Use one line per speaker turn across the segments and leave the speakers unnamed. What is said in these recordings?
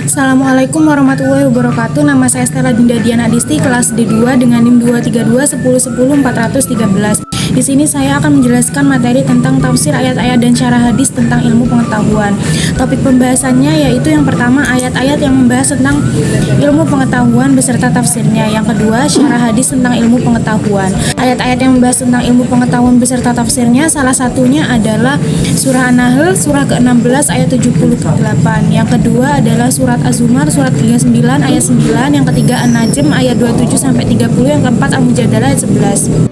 Assalamualaikum warahmatullahi wabarakatuh. Nama saya Stella Dinda Diana Adisti, kelas D2 dengan NIM 2321010 413. Di sini saya akan menjelaskan materi tentang tafsir ayat-ayat dan syarah hadis tentang ilmu pengetahuan. Topik pembahasannya yaitu yang pertama ayat-ayat yang membahas tentang ilmu pengetahuan beserta tafsirnya. Yang kedua syarah hadis tentang ilmu pengetahuan. Ayat-ayat yang membahas tentang ilmu pengetahuan beserta tafsirnya salah satunya adalah surah An-Nahl surah ke-16 ayat 78. Yang kedua adalah surat Az-Zumar surat 39 ayat 9. Yang ketiga An-Najm ayat 27 sampai 30. Yang keempat Al-Mujadalah ayat 11.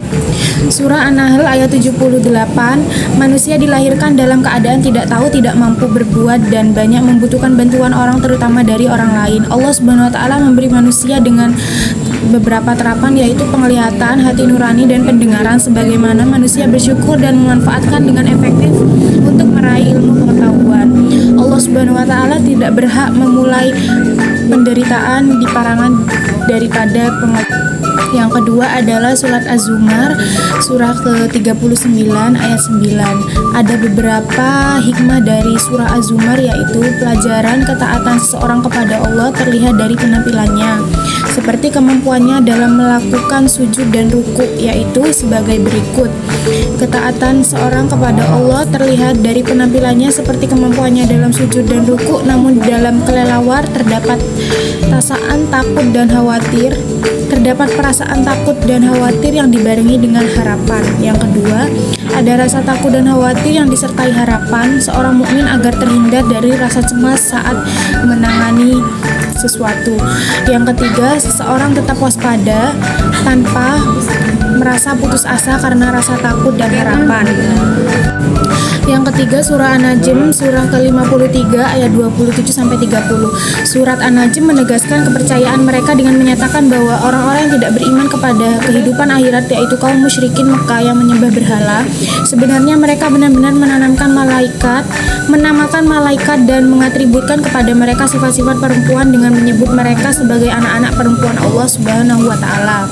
Surah An-Nahl ayat 78, manusia dilahirkan dalam keadaan tidak tahu, tidak mampu berbuat dan banyak membutuhkan bantuan orang, terutama dari orang lain. Allah Subhanahu wa taala memberi manusia dengan beberapa terapan yaitu penglihatan, hati nurani dan pendengaran, sebagaimana manusia bersyukur dan memanfaatkan dengan efektif untuk meraih ilmu pengetahuan. Allah Subhanahu wa taala tidak berhak memulai penderitaan di parangan daripada pengetahuan. Yang kedua adalah surat Az-Zumar surah ke-39 ayat 9. Ada beberapa hikmah dari surah Az-Zumar, yaitu pelajaran ketaatan seseorang kepada Allah terlihat dari penampilannya, seperti kemampuannya dalam melakukan sujud dan ruku, yaitu sebagai berikut. Ketaatan seorang kepada Allah terlihat dari penampilannya seperti kemampuannya dalam sujud dan ruku, namun dalam kelelawar terdapat perasaan takut dan khawatir. Terdapat perasaan takut dan khawatir yang dibarengi dengan harapan. Yang kedua, ada rasa takut dan khawatir yang disertai harapan seorang mukmin agar terhindar dari rasa cemas saat menangani sesuatu. Yang ketiga, seseorang tetap waspada tanpa merasa putus asa karena rasa takut dan harapan. Yang ketiga, surah An-Najm surah ke-53 ayat 27 sampai 30. Surat An-Najm menegaskan kepercayaan mereka dengan menyatakan bahwa orang-orang yang tidak beriman kepada kehidupan akhirat, yaitu kaum musyrikin Mekah yang menyembah berhala, sebenarnya mereka benar-benar menamakan malaikat dan mengatributkan kepada mereka sifat-sifat perempuan dengan menyebut mereka sebagai anak-anak perempuan Allah Subhanahu wa taala.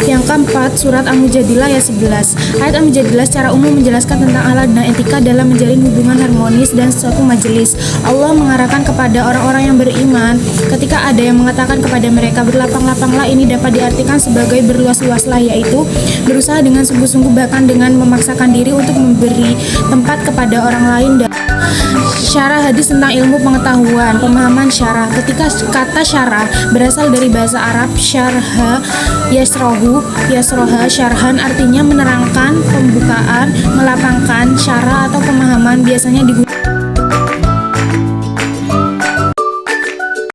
Yang keempat, surat Al-Mujadilah ayat 11. Ayat Al-Mujadilah secara umum menjelaskan tentang akhlak dan etika dalam menjalin hubungan harmonis dan suatu majelis. Allah mengarahkan kepada orang-orang yang beriman ketika ada yang mengatakan kepada mereka, berlapang-lapanglah, ini dapat diartikan sebagai berluas-luaslah, yaitu berusaha dengan sungguh-sungguh bahkan dengan memaksakan diri untuk memberi tempat kepada orang lain. Dan syarah hadis tentang ilmu pengetahuan. Pemahaman syarah. Ketika kata syarah berasal dari bahasa Arab syarha yasroha syarhan, artinya menerangkan, pembukaan, melapangkan. Syarah atau pemahaman biasanya digunakan